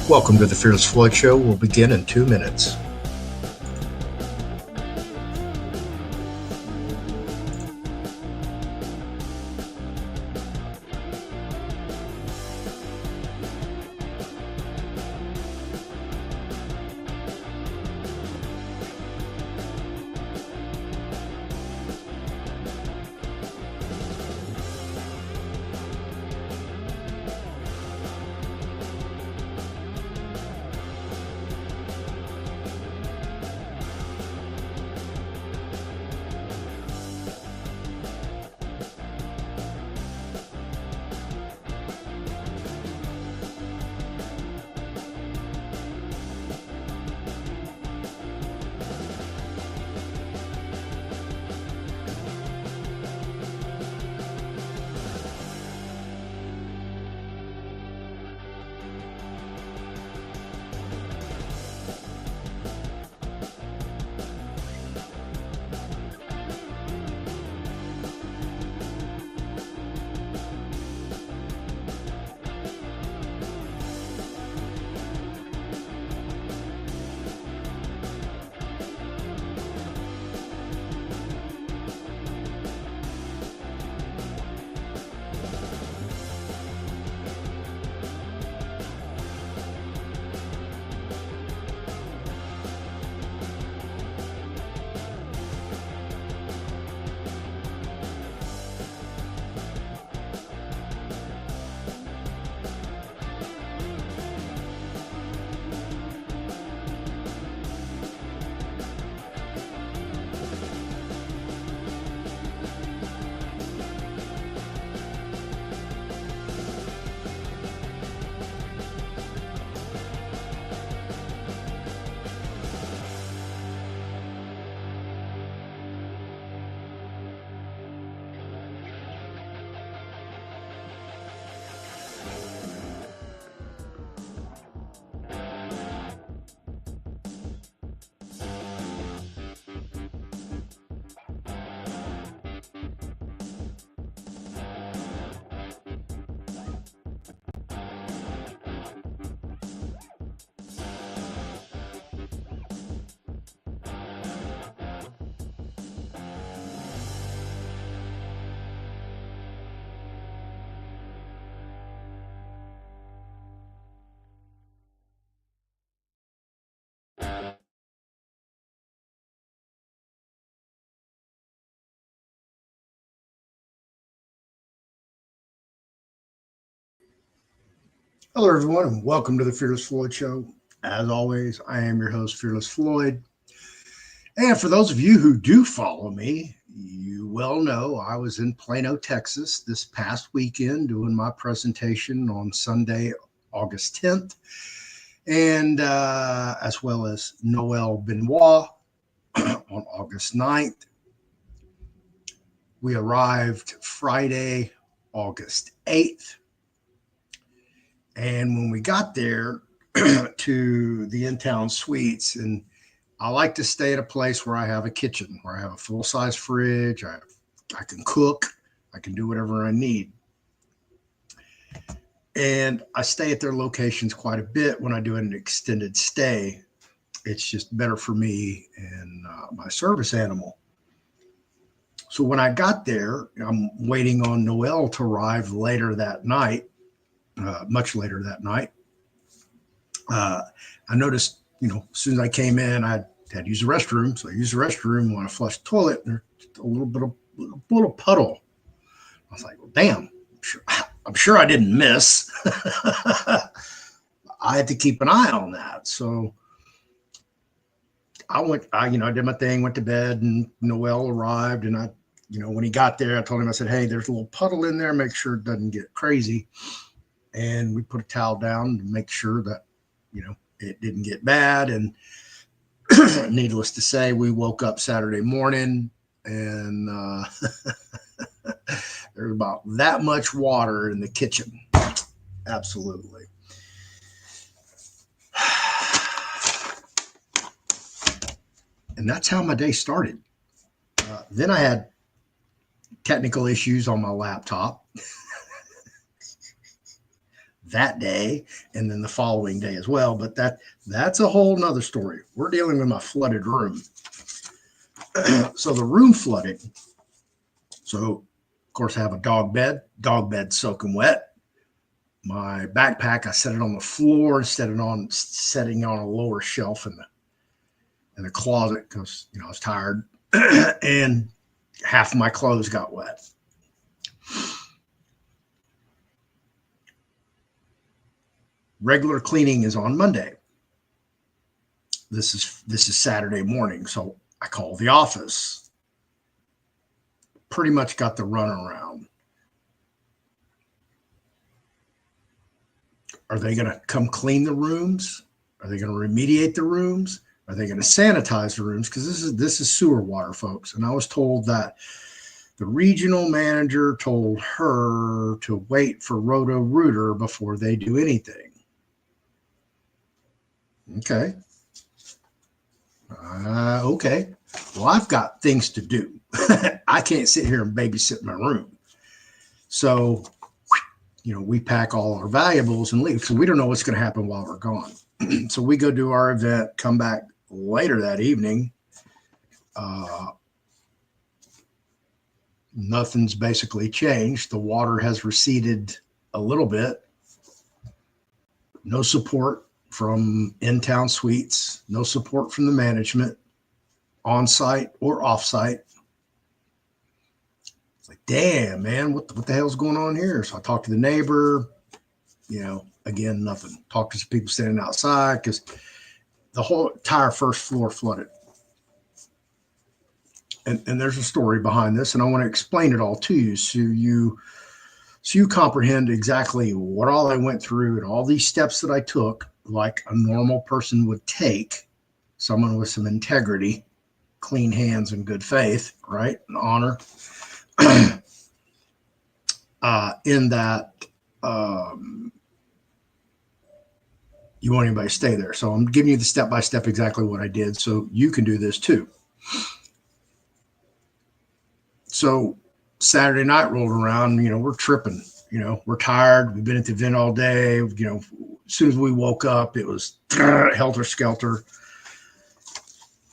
Welcome to the Fearless Floyd Show. We'll begin in 2 minutes. Hello, everyone, and welcome to the Fearless Floyd Show. As always, I am your host, Fearless Floyd. And for those of you who do follow me, you well know I was in Plano, Texas this past weekend doing my presentation on Sunday, August 10th, and as well as Noel Benoit on August 9th. We arrived Friday, August 8th. And when we got there to the in-town suites, and I like to stay at a place where I have a kitchen, where I have a full-size fridge, I can cook, I can do whatever I need. And I stay at their locations quite a bit when I do an extended stay. It's just better for me and my service animal. So when I got there, I'm waiting on Noel to arrive later that night. Much later that night, I noticed, as soon as I came in, I had to use the restroom. So I used the restroom when I flushed the toilet, and there's a little puddle. I was like, well, damn, I'm sure I didn't miss. I had to keep an eye on that. So I did my thing, went to bed, and Noel arrived. And when he got there, I told him, I said, hey, there's a little puddle in there. Make sure it doesn't get crazy. And we put a towel down to make sure that, it didn't get bad. And needless to say, we woke up Saturday morning and there's about that much water in the kitchen. Absolutely. And that's how my day started. Then I had technical issues on my laptop. that day and then the following day as well. But that's a whole nother story. We're dealing with my flooded room. So the room flooded. So of course I have a dog bed soaking wet. My backpack, I set it on the floor instead of setting on a lower shelf in the closet because I was tired, and half of my clothes got wet. Regular cleaning is on Monday. This is Saturday morning, so I call the office. Pretty much got the runaround. Are they going to come clean the rooms? Are they going to remediate the rooms? Are they going to sanitize the rooms? Because this is sewer water, folks. And I was told that the regional manager told her to wait for Roto-Rooter before they do anything. Okay. Okay. Well, I've got things to do. I can't sit here and babysit my room. So we pack all our valuables and leave. So we don't know what's going to happen while we're gone. So we go do our event, come back later that evening. Nothing's basically changed. The water has receded a little bit. No support from in-town suites. No support from the management, on-site or off-site. Like, damn, man, what the hell's going on here? So I talked to the neighbor, again, nothing. Talked to some people standing outside because the whole entire first floor flooded. And there's a story behind this, and I want to explain it all to you so you comprehend exactly what all I went through and all these steps that I took like a normal person would take, someone with some integrity, clean hands and good faith, right? And honor. In that you want anybody to stay there. So I'm giving you the step-by-step exactly what I did so you can do this too. So Saturday night rolled around, we're tripping, we're tired. We've been at the event all day. As soon as we woke up, it was helter-skelter.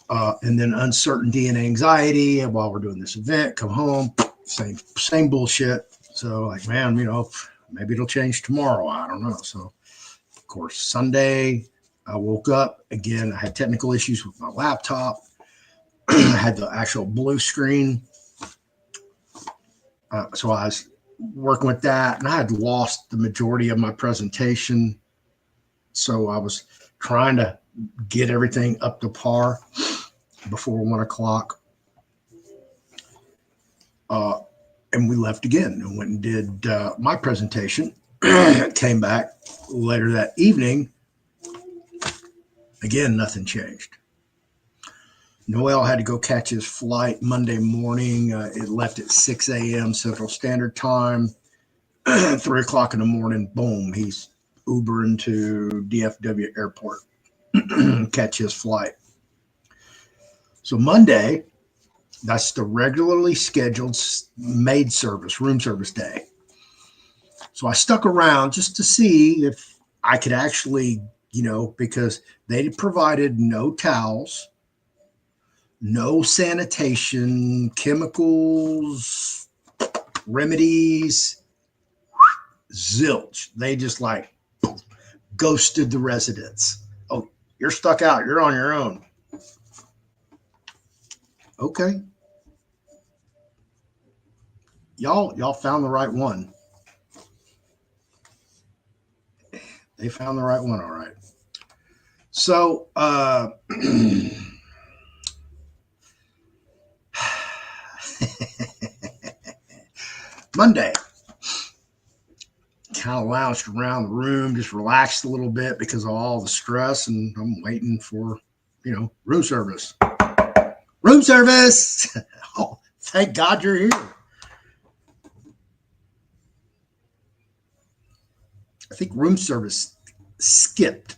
And then uncertainty and anxiety while we're doing this event, come home, same bullshit. So like, man, maybe it'll change tomorrow. I don't know. So of course, Sunday, I woke up again. I had technical issues with my laptop. I had the actual blue screen. So I was working with that, and I had lost the majority of my presentation. So I was trying to get everything up to par before 1 o'clock. And we left again and went and did my presentation. Came back later that evening. Again, nothing changed. Noel had to go catch his flight Monday morning. It left at 6 a.m. Central Standard Time. 3 o'clock in the morning, boom, he's Ubering to DFW Airport. Catch his flight. So Monday, that's the regularly scheduled maid service, room service day. So I stuck around just to see if I could actually, because they provided no towels, no sanitation, chemicals, remedies, zilch. They just ghosted the residents. Oh, you're stuck out. You're on your own. Okay. Y'all found the right one. They found the right one. All right. So, Monday, kind of lounged around the room, just relaxed a little bit because of all the stress, and I'm waiting for, room service. Room service! Oh, thank God you're here. I think room service skipped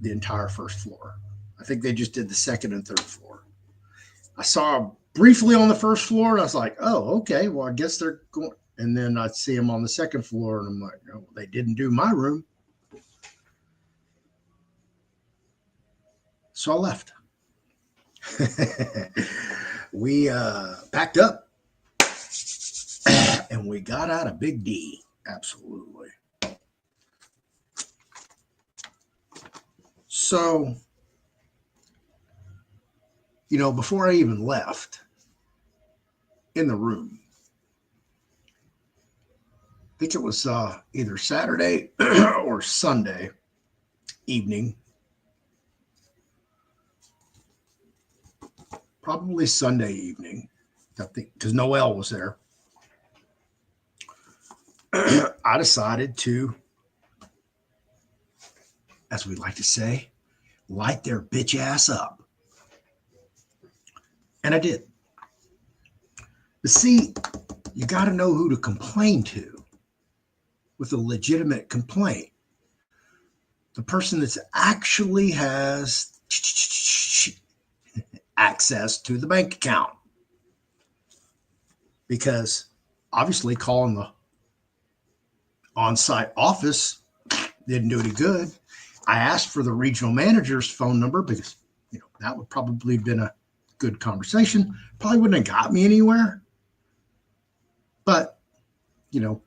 the entire first floor. I think they just did the second and third floor. I saw briefly on the first floor, and I was like, oh, okay, well, I guess they're going. And then I'd see them on the second floor, and I'm like, no, they didn't do my room. So I left. We packed up and we got out of Big D. Absolutely. So, before I even left in the room, I think it was either Saturday or Sunday evening, probably Sunday evening, I think, because Noelle was there. I decided to, as we like to say, light their bitch ass up. And I did. But see, you got to know who to complain to with a legitimate complaint. The person that actually has access to the bank account. Because obviously calling the on-site office didn't do any good. I asked for the regional manager's phone number because that would probably have been a good conversation. Probably wouldn't have got me anywhere. But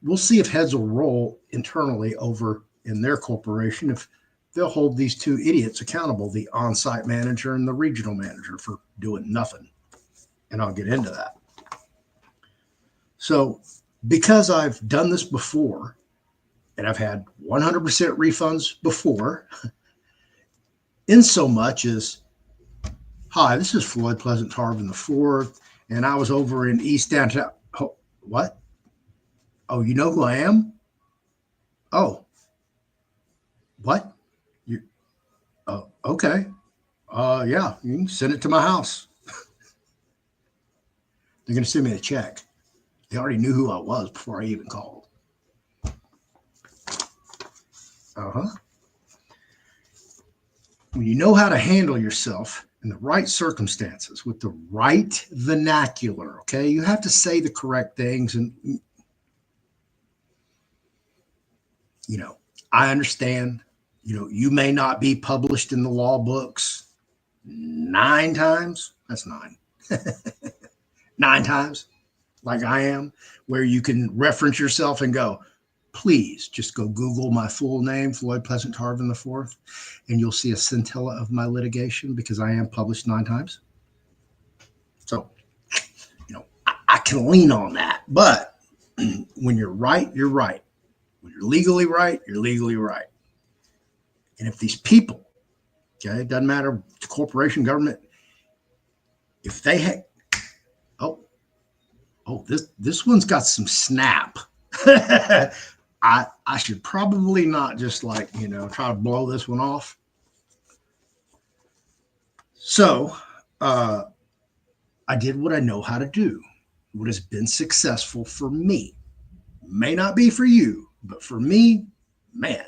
we'll see if heads will roll internally over in their corporation if they'll hold these two idiots accountable, the on-site manager and the regional manager, for doing nothing. And I'll get into that. So because I've done this before, and I've had 100% refunds before, in so much as, hi, this is Floyd Pleasant Tarvin IV, and I was over in East Downtown. Oh, what? Oh, you know who I am? Oh, what? You? Oh, okay. Yeah, you can send it to my house. They're going to send me a check. They already knew who I was before I even called. When you know how to handle yourself in the right circumstances with the right vernacular, okay, you have to say the correct things. And, I understand, you may not be published in the law books 9 times. That's 9. 9 times, like I am, where you can reference yourself and go, please just go Google my full name, Floyd Pleasant Tarvin IV, and you'll see a scintilla of my litigation because I am published 9 times. So, I can lean on that. But when you're right, you're right. When you're legally right, you're legally right. And if these people, okay, it doesn't matter, corporation, government, if they had, this one's got some snap. I should probably not just try to blow this one off. So I did what I know how to do, what has been successful for me. May not be for you, but for me, man,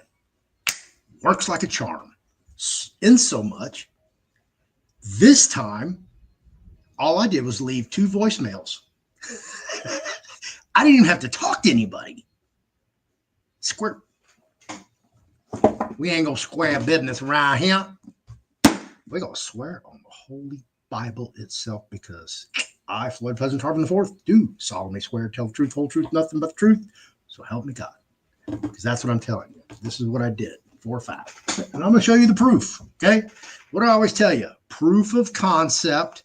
works like a charm. In so much, this time, all I did was leave 2 voicemails. I didn't even have to talk to anybody. Squirt. We ain't gonna square business around here. We're gonna swear on the Holy Bible itself because I, Floyd Pleasant Tarvin IV, do solemnly swear, tell the truth, whole truth, nothing but the truth. So help me God. Because that's what I'm telling you. This is what I did, 4 or 5. And I'm gonna show you the proof. Okay. What do I always tell you? Proof of concept,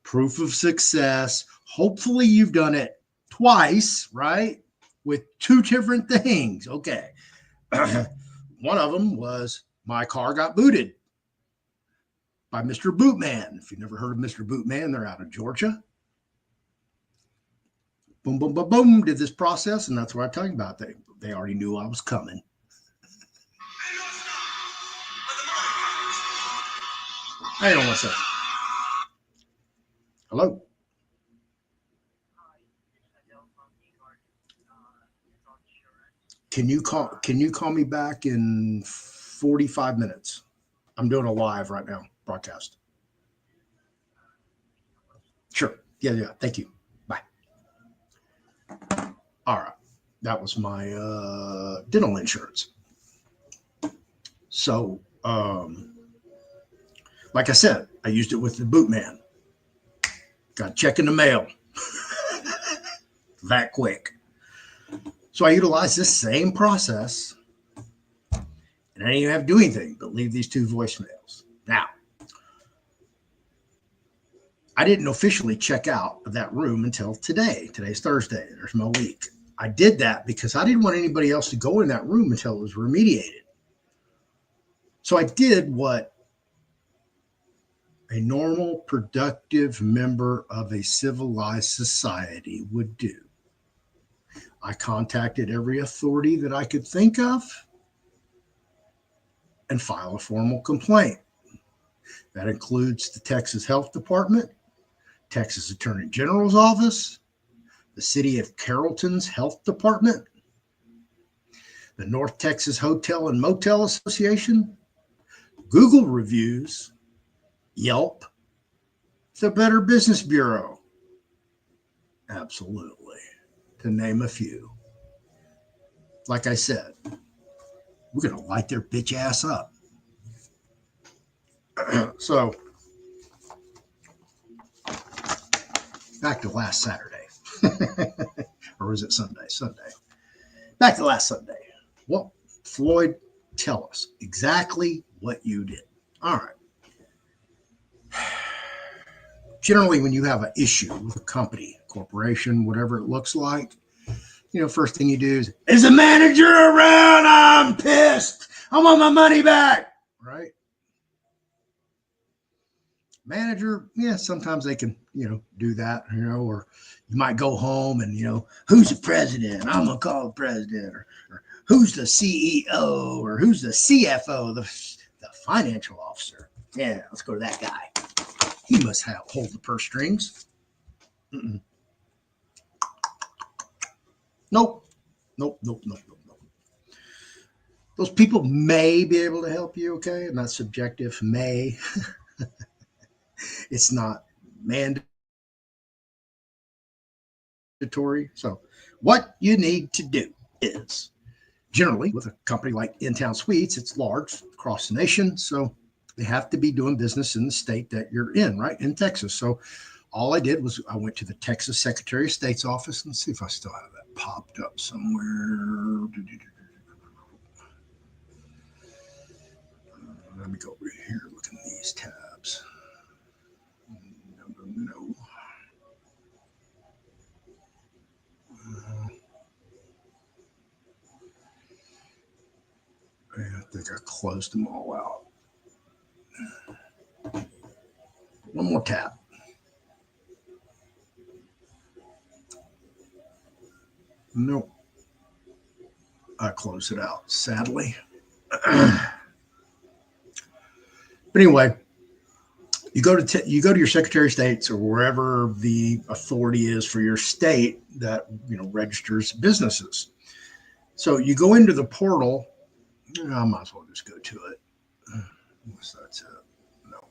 proof of success. Hopefully you've done it twice, right? With 2 different things. Okay. One of them was my car got booted by Mr. Bootman. If you've never heard of Mr. Bootman, they're out of Georgia. Boom, boom, boom, boom, did this process, and that's what I'm talking about. They already knew I was coming. Hang on one second. Hello? Can you call me back in 45 minutes? I'm doing a live right now, broadcast. Sure. Yeah. Thank you. Bye. All right. That was my dental insurance. So Like I said, I used it with the boot man. Got a check in the mail that quick. So I utilized this same process, and I didn't even have to do anything but leave these 2 voicemails. Now, I didn't officially check out of that room until today. Today's Thursday. There's my week. I did that because I didn't want anybody else to go in that room until it was remediated. So I did what a normal, productive member of a civilized society would do. I contacted every authority that I could think of and file a formal complaint. That includes the Texas Health Department, Texas Attorney General's Office, the City of Carrollton's Health Department, the North Texas Hotel and Motel Association, Google Reviews, Yelp, the Better Business Bureau. Absolutely, to name a few. Like I said, we're going to light their bitch ass up. So, back to last Saturday. Or was it Sunday? Sunday. Back to last Sunday. Well, Floyd, tell us exactly what you did. All right. Generally, when you have an issue with a company, corporation, whatever it looks like, first thing you do is the manager around? I'm pissed. I want my money back. Right? Manager, yeah, sometimes they can, do that, or you might go home and, who's the president? I'm going to call the president. Or who's the CEO? Or who's the CFO, the financial officer? Yeah, let's go to that guy. He must hold the purse strings. Mm-mm. Nope. Those people may be able to help you, okay? And that's subjective, may. It's not mandatory. So what you need to do is, generally with a company like In-Town Suites, it's large across the nation. So they have to be doing business in the state that you're in, right? In Texas. So all I did was I went to the Texas Secretary of State's office. Let's see if I still have that popped up somewhere. Let me go over here, look in these tabs. No. I think I closed them all out. One more tab. Nope. I closed it out, sadly. But anyway, you go to your Secretary of State's or wherever the authority is for your state that registers businesses. So you go into the portal. I might as well just go to it. That's it. No.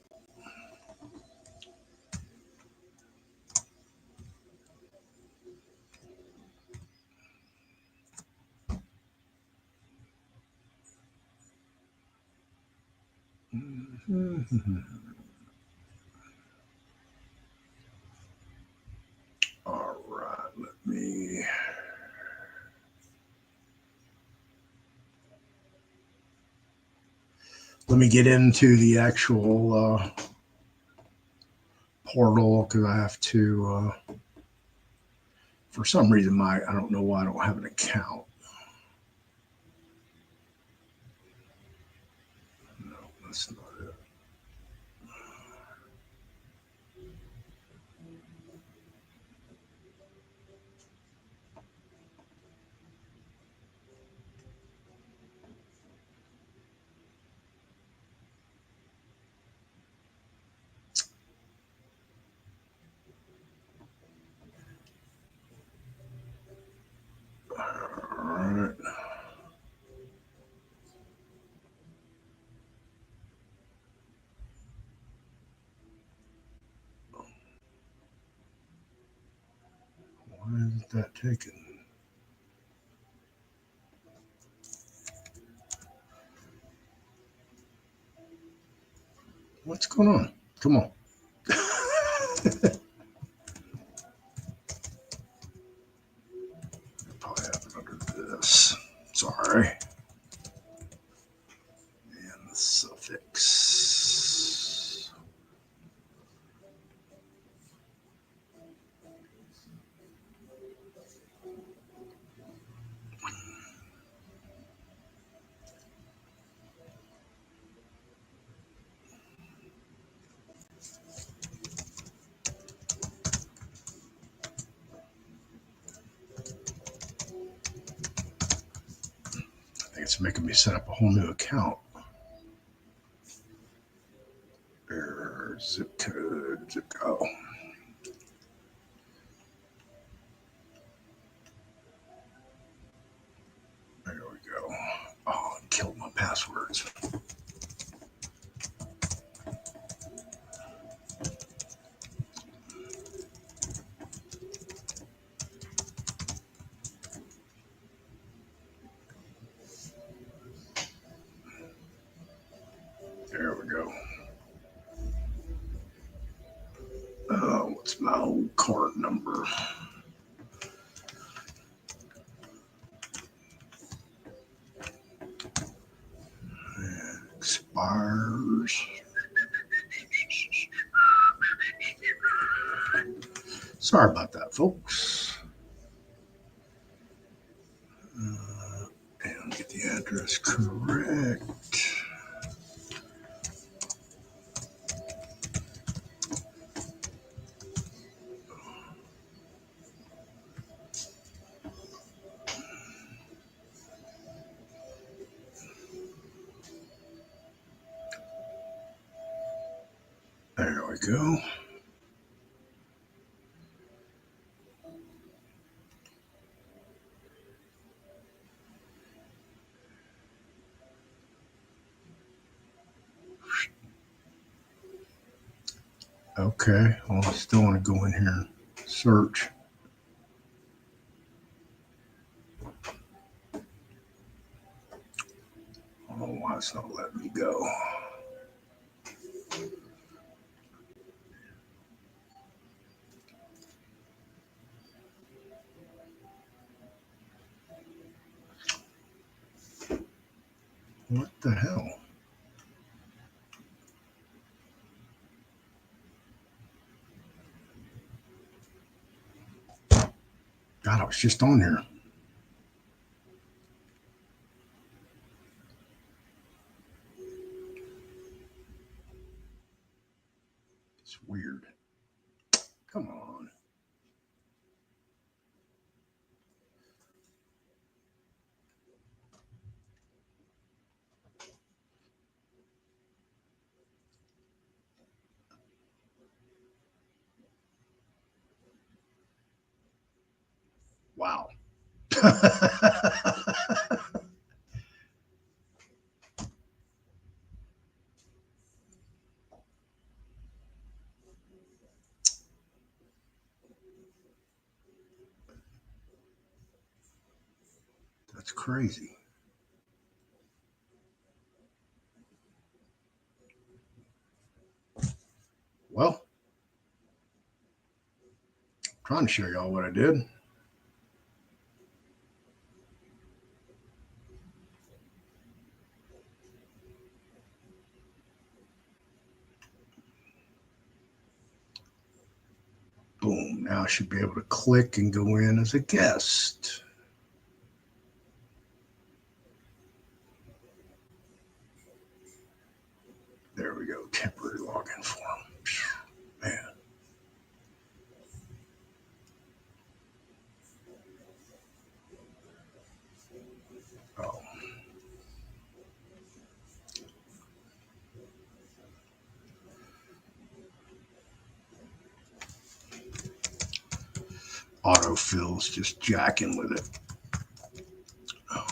All right, let me get into the actual portal because I have to. For some reason, I don't know why I don't have an account. No, that's not it. All right. Why isn't that taken? What's going on? Come on. Probably have it under this. Sorry. And the suffix. I think it's making me set up a whole new account. There's zip code, zip code. There we go. Oh, it killed my passwords. There we go. What's my old card number? Expires. Sorry about that, folks. And get the address correct. There we go. Okay, well, I still want to go in here and search. I don't know why it's not letting me go. What the hell? God, I was just on here. It's weird. Come on. Wow. That's crazy. Well, I'm trying to show y'all what I did. Boom. Now I should be able to click and go in as a guest. There we go. Temporary login form. Man. Oh. Autofill's just jacking with it. Oh.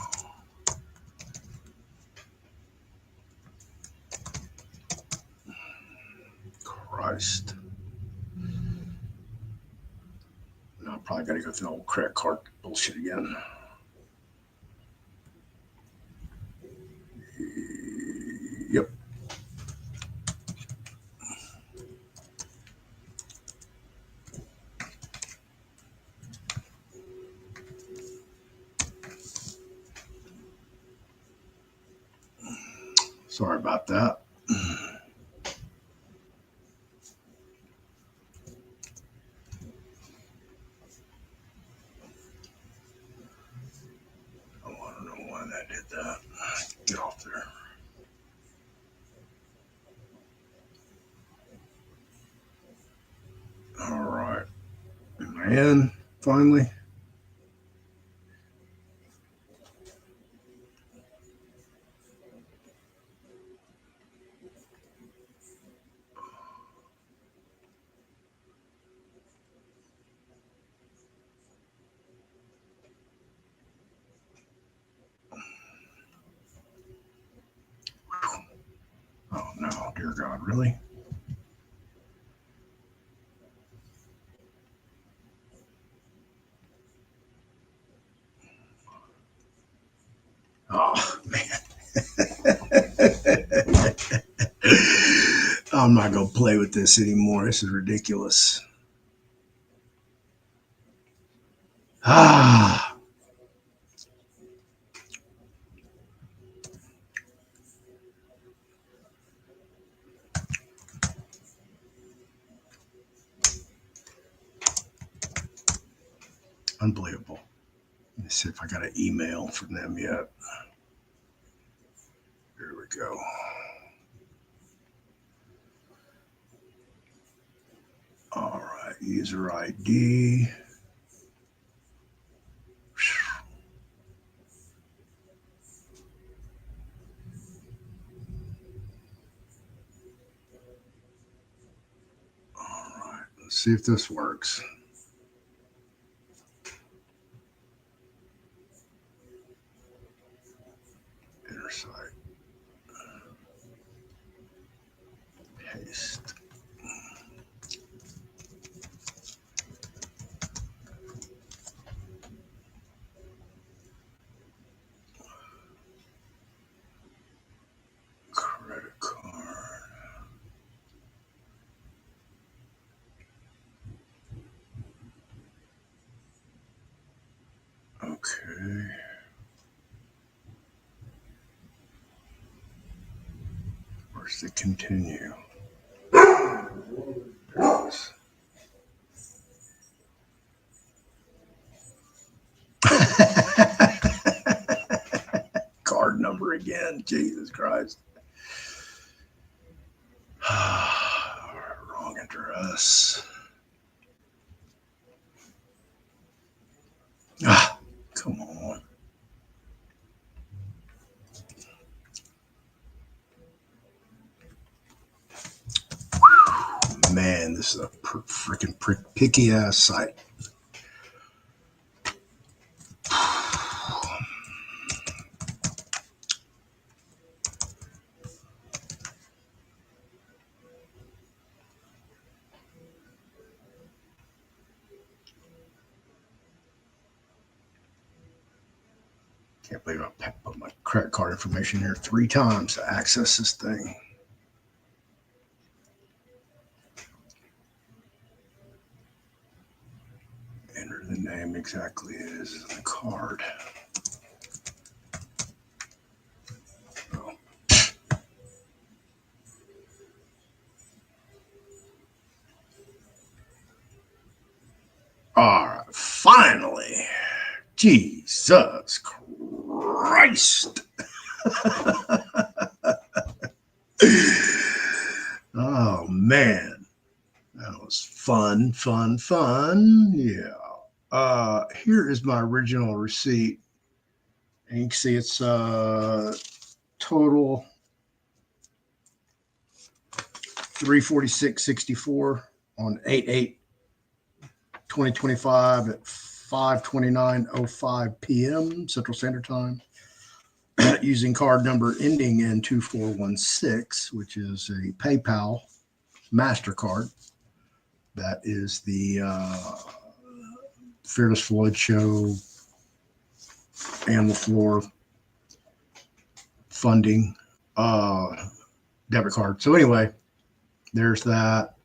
Christ. Now I probably got to go through the whole credit card bullshit again. Yep. Sorry about that. Oh, I don't know why that did that. Get off there. All right. Am I in finally? Oh no, dear God, really? Oh man. I'm not gonna play with this anymore. This is ridiculous. Ah, unbelievable. Let me see if I got an email from them yet. Here we go. All right, user ID. All right, let's see if this works. Inner site. Paste. Credit card. Okay. Where's the continue? There it is. Card number again. Jesus Christ. Wrong address. Ah, come on. Man, this is a freaking picky ass site. Can't believe I put my credit card information here 3 times to access this thing. Enter the name exactly as in the card. Oh. All right, finally. Jesus Christ. Oh man, that was fun. Yeah. Here is my original receipt, and you can see it's total $346.64 on 8/8/2025 at 5:29:05 p.m. Central Standard Time. Using card number ending in 2416, which is a PayPal MasterCard. That is the Fearless Floyd Show Animal Floor funding debit card. So anyway, there's that.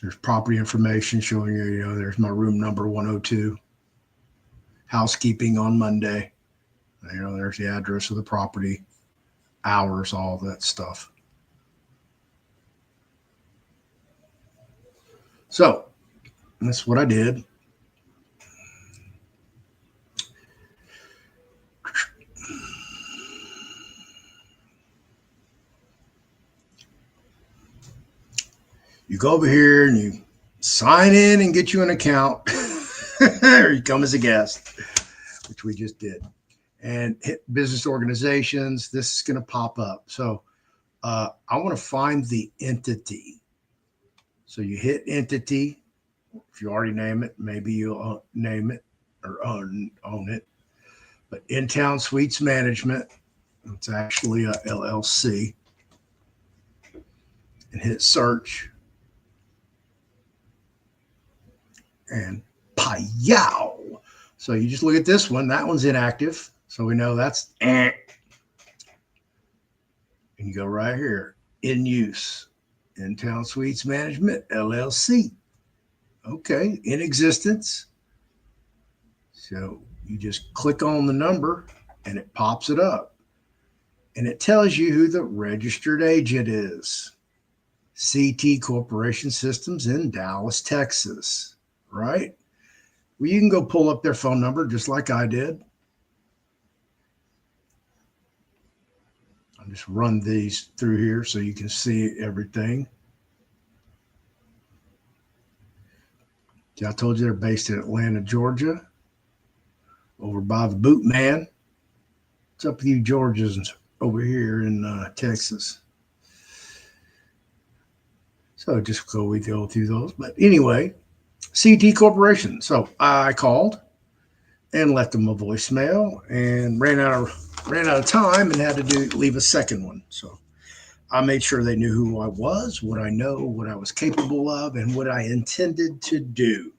There's property information showing you, there's my room number 102. Housekeeping on Monday. There's the address of the property. hours, all that stuff. So that's what I did. You go over here and you sign in and get you an account, or you come as a guest, which we just did, and hit business organizations. This is going to pop up. So I want to find the entity. So you hit entity. If you already name it, maybe you'll name it or own it. But In Town Suites Management, it's actually a LLC, and hit search. And payow. So you just look at this one. That one's inactive. So we know that's And you go right here. In use. In Town Suites Management, LLC. Okay. In existence. So you just click on the number and it pops it up. And it tells you who the registered agent is. CT Corporation Systems in Dallas, Texas. Right? Well, you can go pull up their phone number just like I did. I'll just run these through here so you can see everything. I told you they're based in Atlanta, Georgia, over by the Boot Man. What's up with you Georgians over here in Texas? So just go through those. But anyway, CT Corporation. So I called and left them a voicemail and ran out of time and had to leave a second one. So I made sure they knew who I was, what I know, what I was capable of, and what I intended to do.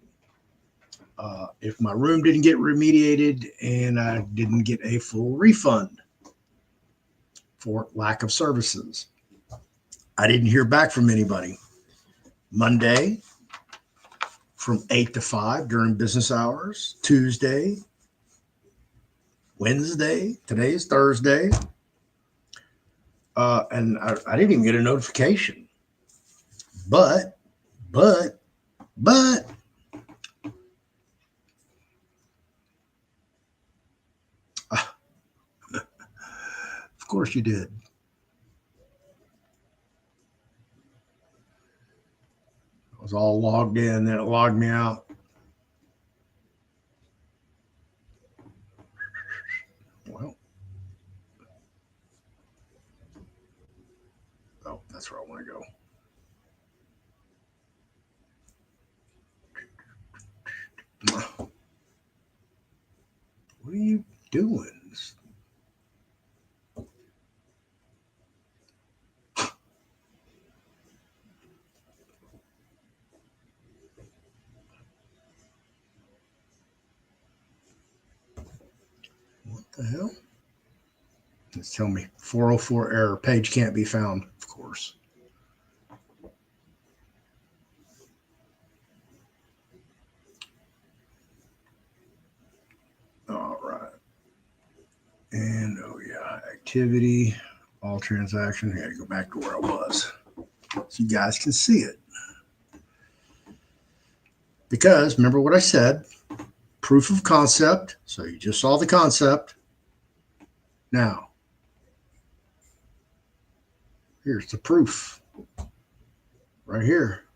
If my room didn't get remediated and I didn't get a full refund for lack of services, I didn't hear back from anybody. Monday from 8 to 5 during business hours, Tuesday, Wednesday, today is Thursday, and I didn't even get a notification. But, of course you did. I was all logged in, then it logged me out. Well, oh, that's where I want to go. What are you doing? What the hell? It's telling me 404 error. Page can't be found, of course. All right. And oh yeah, activity, all transactions. I got to go back to where I was so you guys can see it. Because remember what I said, proof of concept. So you just saw the concept. Now, here's the proof right here.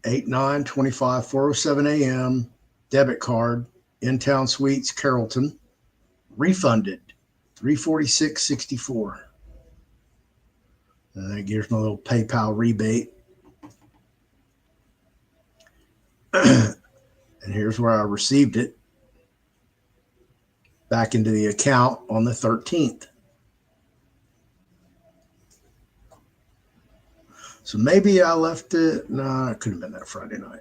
8/9/25, 4:07 a.m. Debit card, In Town Suites, Carrollton, refunded, $346.64. And that gives my little PayPal rebate. And here's where I received it back into the account on the 13th. So maybe I left it. No, it could have been that Friday night.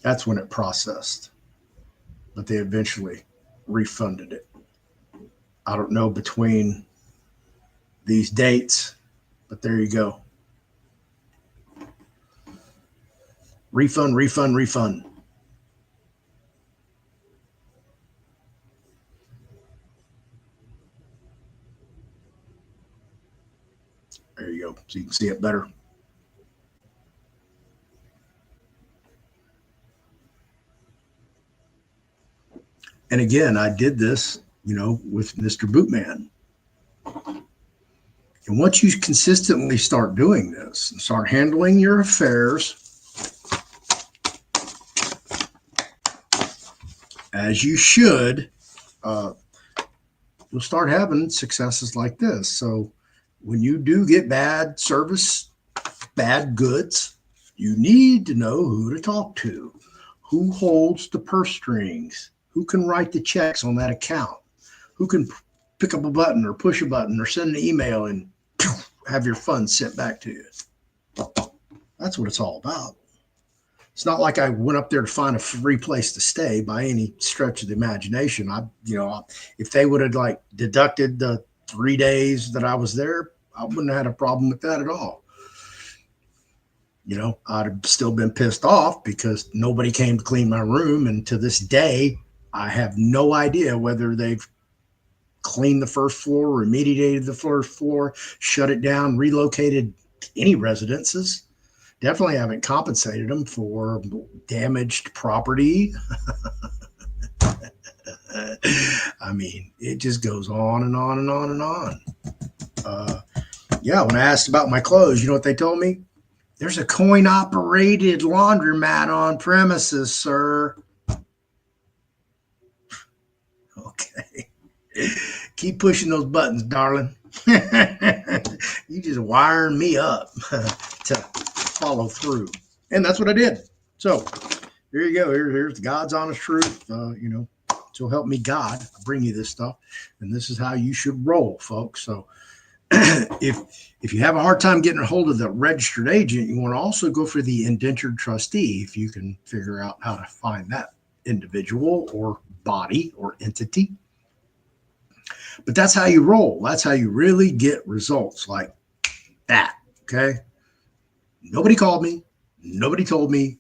That's when it processed. But they eventually refunded it. I don't know between these dates, but there you go. Refund, refund, refund. There you go. So you can see it better. And again, I did this, with Mr. Bootman. And once you consistently start doing this and start handling your affairs as you should, you'll start having successes like this. So when you do get bad service, bad goods, you need to know who to talk to, who holds the purse strings, who can write the checks on that account, who can pick up a button or push a button or send an email and have your funds sent back to you. That's what it's all about. It's not like I went up there to find a free place to stay by any stretch of the imagination. If they would have deducted the 3 days that I was there, I wouldn't have had a problem with that at all. I'd have still been pissed off because nobody came to clean my room. And to this day, I have no idea whether they've cleaned the first floor, remediated the first floor, shut it down, relocated any residences. Definitely haven't compensated them for damaged property. I mean, it just goes on and on and on and on. When I asked about my clothes, you know what they told me? There's a coin-operated laundromat on premises, sir. Okay. Keep pushing those buttons, darling. You just wiring me up to follow through. And that's what I did. So here you go. Here's God's honest truth. So help me God, I bring you this stuff. And this is how you should roll, folks. So if you have a hard time getting a hold of the registered agent, you want to also go for the indentured trustee if you can figure out how to find that individual or body or entity. But that's how you roll. That's how you really get results like that. Okay. Nobody called me. Nobody told me.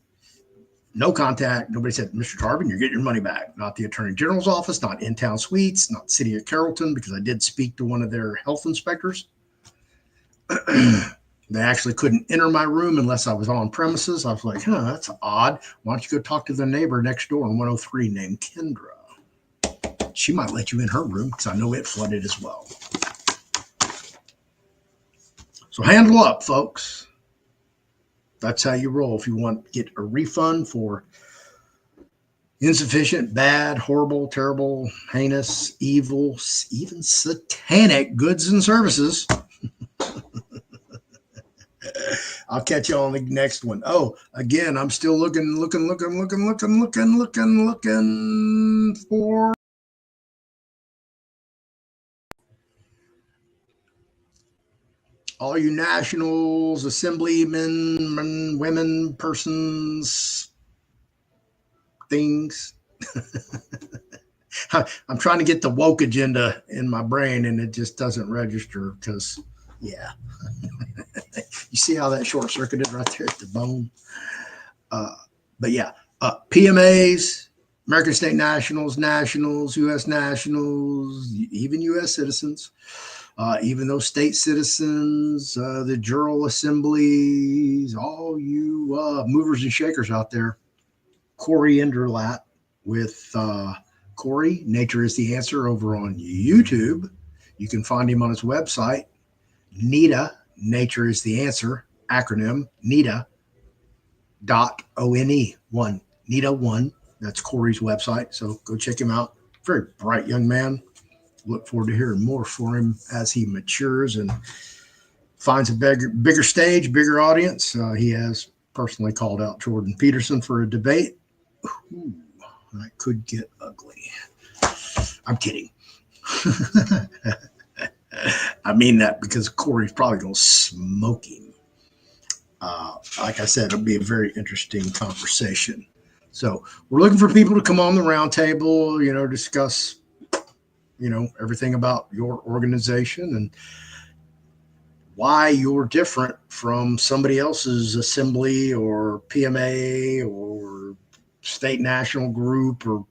No contact. Nobody said, Mr. Tarbin, you're getting your money back. Not the Attorney General's office, not In-Town Suites, not the City of Carrollton, because I did speak to one of their health inspectors. They actually couldn't enter my room unless I was on premises. I was like, that's odd. Why don't you go talk to the neighbor next door in 103 named Kendra? She might let you in her room because I know it flooded as well. So handle up, folks. That's how you roll. If you want to get a refund for insufficient, bad, horrible, terrible, heinous, evil, even satanic goods and services, I'll catch you on the next one. Oh, again, I'm still looking for all you nationals, assemblymen, women, persons, things. I'm trying to get the woke agenda in my brain, and it just doesn't register because, yeah. You see how that short circuited right there at the bone? But yeah, PMAs, American State Nationals, U.S. nationals, even U.S. citizens, even those state citizens, the jural assemblies, all you movers and shakers out there. Corey Enderlat with Corey, Nature is the Answer, over on YouTube. You can find him on his website, NITA, Nature is the Answer, acronym, NITA.one, NITA1. That's Corey's website. So go check him out. Very bright young man. Look forward to hearing more for him as he matures and finds a bigger stage, bigger audience. He has personally called out Jordan Peterson for a debate. Ooh, that could get ugly. I'm kidding. I mean that because Corey's probably going to smoke him. Like I said, it'll be a very interesting conversation. So we're looking for people to come on the round table, discuss, everything about your organization and why you're different from somebody else's assembly or PMA or state national group or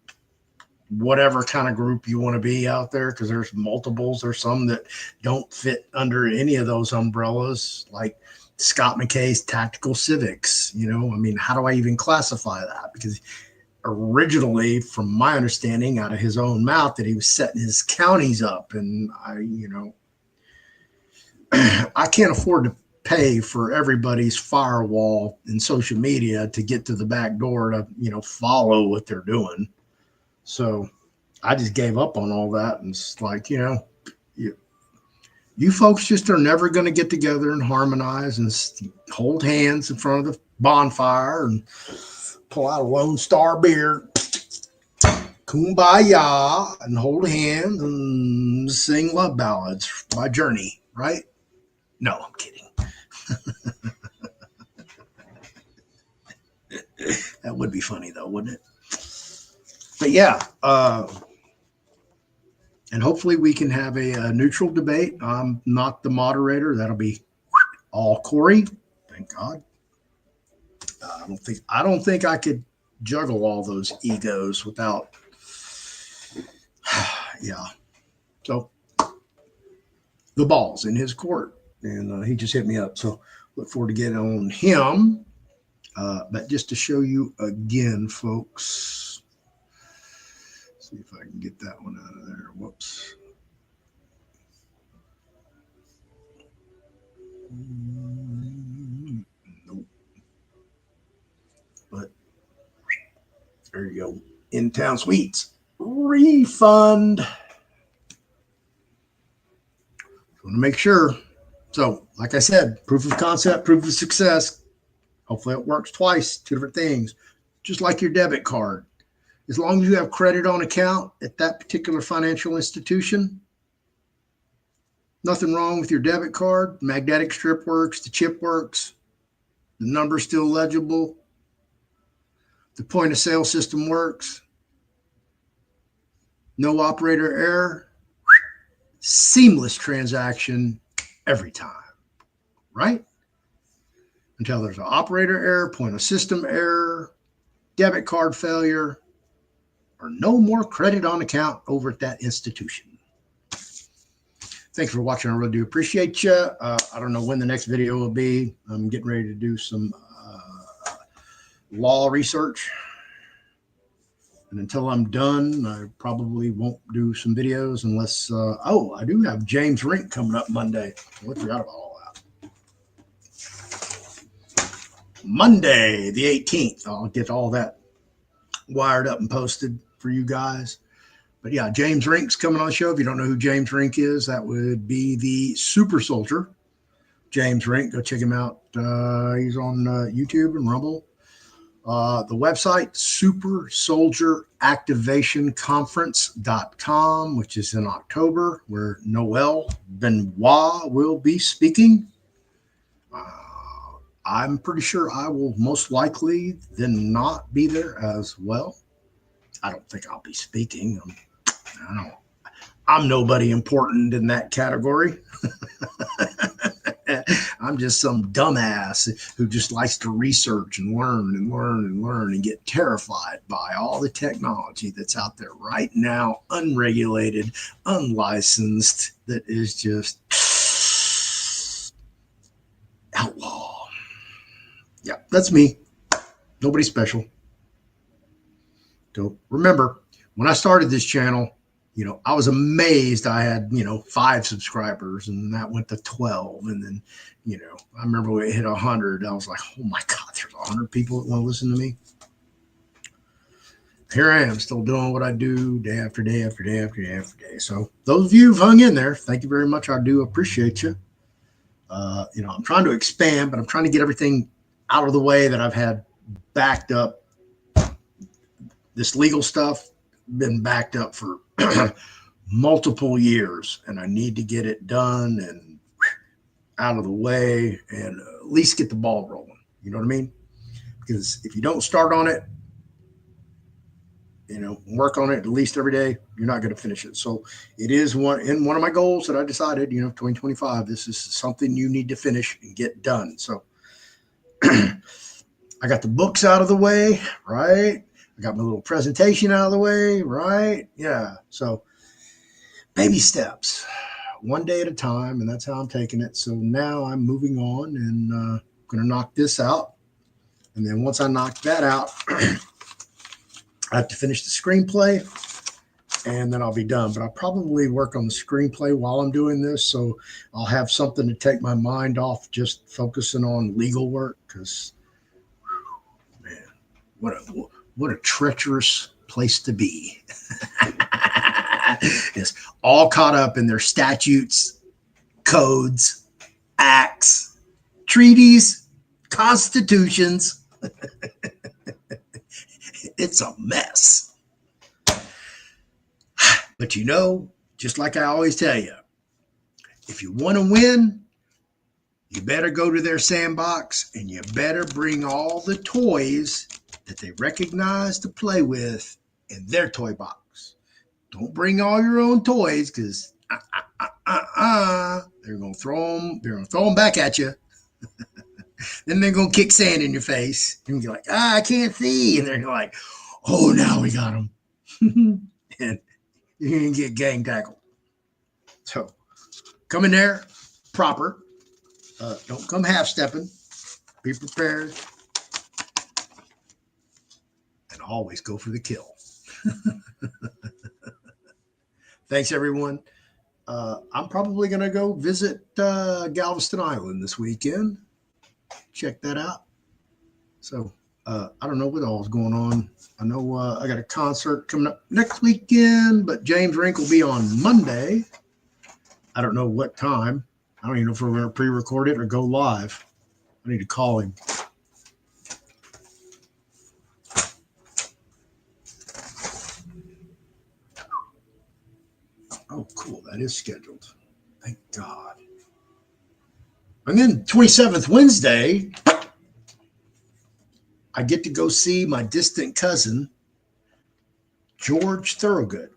whatever kind of group you want to be out there, because there's multiples. There's some that don't fit under any of those umbrellas, like Scott McKay's Tactical Civics. You know, I mean, how do I even classify that? Because originally, from my understanding, out of his own mouth, that he was setting his counties up, and I can't afford to pay for everybody's firewall and social media to get to the back door to, follow what they're doing. So I just gave up on all that. And it's like, you folks just are never going to get together and harmonize and hold hands in front of the bonfire and pull out a Lone Star beer, kumbaya, and hold hands and sing love ballads by Journey, right? No, I'm kidding. That would be funny though, wouldn't it? But yeah, and hopefully we can have a neutral debate. I'm not the moderator. That'll be all Corey. Thank God. I don't think I could juggle all those egos without. Yeah. So the ball's in his court, and he just hit me up. So look forward to getting on him. But just to show you again, folks, see if I can get that one out of there. Whoops. Nope. But there you go. In Town Suites. Refund. Want to make sure. So, like I said, proof of concept, proof of success. Hopefully it works twice, two different things. Just like your debit card. As long as you have credit on account at that particular financial institution, nothing wrong with your debit card. Magnetic strip works, the chip works, the number's still legible, the point of sale system works, no operator error, seamless transaction every time, right? Until there's an operator error, point of system error, debit card failure, or no more credit on account over at that institution. Thanks for watching. I really do appreciate you. I don't know when the next video will be. I'm getting ready to do some law research. And until I'm done, I probably won't do some videos unless, I do have James Rink coming up Monday. I forgot about all that. Monday, the 18th. I'll get all that wired up and posted for you guys. But yeah, James Rink's coming on the show. If you don't know who James Rink is, that would be the super soldier. James Rink, go check him out. He's on YouTube and Rumble. The website, supersoldieractivationconference.com, which is in October, where Noel Benoit will be speaking. I'm pretty sure I will most likely then not be there as well. I don't think I'll be speaking. I'm nobody important in that category. I'm just some dumbass who just likes to research and learn and get terrified by all the technology that's out there right now, unregulated, unlicensed, that is just outlaw. Yeah, that's me. Nobody special. So remember, when I started this channel, I was amazed I had, 5 subscribers, and that went to 12. And then, I remember when it hit 100, I was like, oh my God, there's 100 people that want to listen to me. Here I am still doing what I do day after day after day after day after day. So those of you who've hung in there, thank you very much. I do appreciate you. I'm trying to expand, but I'm trying to get everything out of the way that I've had backed up. This legal stuff been backed up for multiple years, and I need to get it done and out of the way and at least get the ball rolling. You know what I mean? Because if you don't start on it, work on it at least every day, you're not going to finish it. So it is one of my goals that I decided, 2025, this is something you need to finish and get done. So I got the books out of the way, right? I I got my little presentation out of the way, right? Yeah. So baby steps, one day at a time, and that's how I'm taking it. So now I'm moving on and going to knock this out. And then once I knock that out, I have to finish the screenplay, and then I'll be done. But I'll probably work on the screenplay while I'm doing this, so I'll have something to take my mind off just focusing on legal work, because, man, what a treacherous place to be. It's all caught up in their statutes, codes, acts, treaties, constitutions. It's a mess. But you know, just like I always tell you, if you want to win, you better go to their sandbox and you better bring all the toys that they recognize to play with in their toy box. Don't bring all your own toys, because they're gonna throw them back at you. Then they're gonna kick sand in your face, and you're like, I can't see, and they're like, oh, now we got them. And you're gonna get gang tackled. So come in there proper. Don't come half stepping. Be prepared, and always go for the kill. Thanks, everyone. I'm probably going to go visit Galveston Island this weekend. Check that out. So I don't know what all is going on. I know I got a concert coming up next weekend, but James Rink will be on Monday. I don't know what time. I don't even know if we're going to pre-record it or go live. I need to call him. Oh, cool. That is scheduled. Thank God. And then 27th, Wednesday, I get to go see my distant cousin, George Thorogood.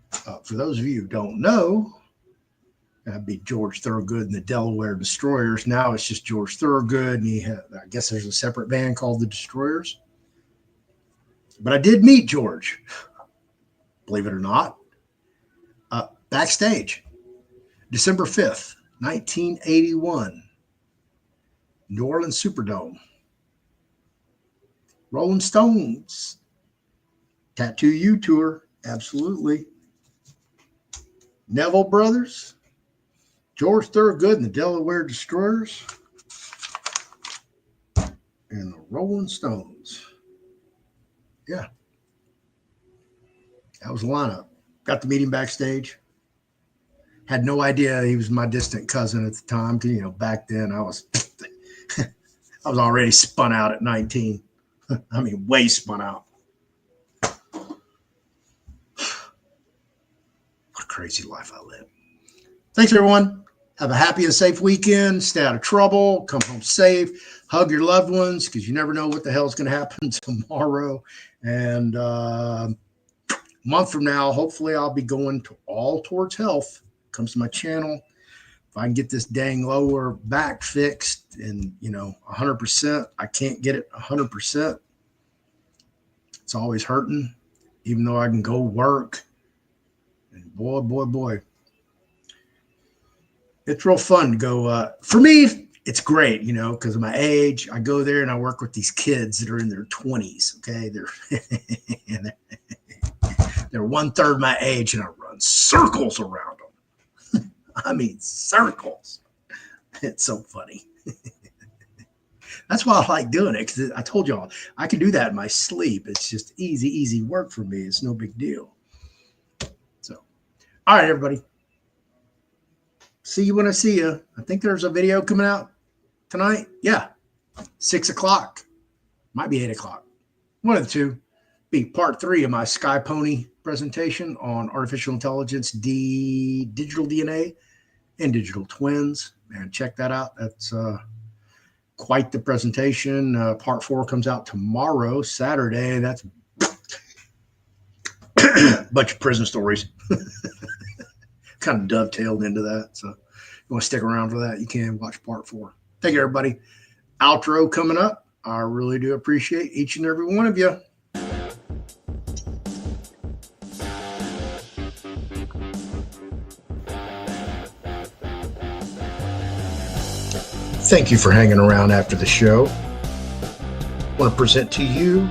For those of you who don't know, that'd be George Thorogood and the Delaware Destroyers. Now it's just George Thorogood, and I guess there's a separate band called the Destroyers. But I did meet George, believe it or not, backstage, December 5th, 1981, New Orleans Superdome. Rolling Stones, Tattoo You tour, absolutely. Neville Brothers, George Thorogood and the Delaware Destroyers, and the Rolling Stones. Yeah. That was the lineup. Got to meet him backstage. Had no idea he was my distant cousin at the time. You know, back then I was already spun out at 19. I mean, way spun out. What a crazy life I live. Thanks, everyone. Have a happy and safe weekend. Stay out of trouble. Come home safe. Hug your loved ones, because you never know what the hell is going to happen tomorrow. And a month from now, hopefully I'll be going to All Towards Health. Comes to my channel. If I can get this dang lower back fixed and, 100%, I can't get it 100%. It's always hurting, even though I can go work. And boy, it's real fun to go. For me, it's great, because of my age. I go there and I work with these kids that are in their 20s. Okay. They're 1/3 my age, and I run circles around them. I mean, circles. It's so funny. That's why I like doing it, because I told y'all I can do that in my sleep. It's just easy work for me. It's no big deal. So, all right, everybody. See you when I see you. I think there's a video coming out tonight. Yeah, 6 o'clock. Might be 8 o'clock. One of the two. Be part 3 of my Sky Pony presentation on artificial intelligence, digital DNA, and digital twins. Man, check that out. That's quite the presentation. Part 4 comes out tomorrow, Saturday. That's a bunch of prison stories. Kind of dovetailed into that. So if you want to stick around for that, you can watch part 4. Thank you, everybody. Outro coming up. I really do appreciate each and every one of you. Thank you for hanging around after the show. I want to present to you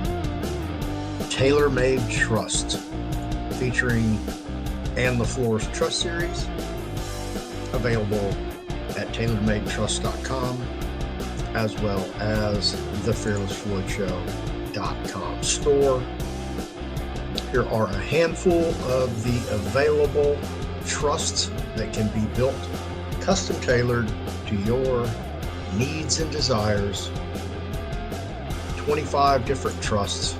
Tailor-Made Trust, featuring Ann LaFleur's Trust Series, available at tailormadetrust.com, as well as the fearlessfloydshow.com store. Here are a handful of the available trusts that can be built, custom tailored to your needs and desires. 25 different trusts,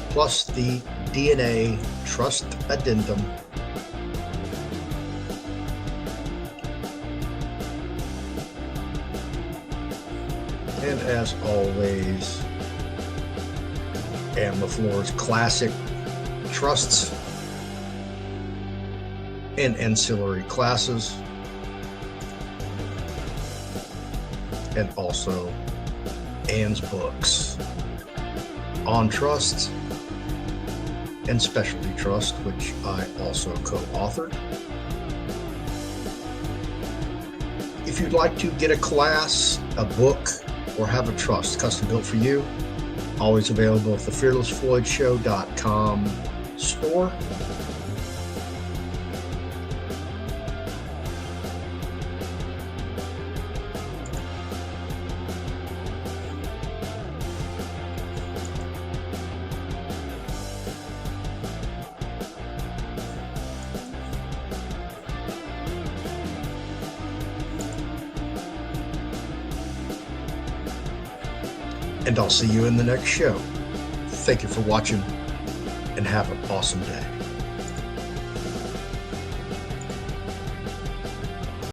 plus the DNA Trust Addendum. And as always, Ann LaFleur's classic trusts and ancillary classes, and also Ann's books on trust and specialty trust, which I also co-authored. If you'd like to get a class, a book, or have a trust custom built for you, always available at the fearlessfloydshow.com store. And I'll see you in the next show. Thank you for watching, and have an awesome day.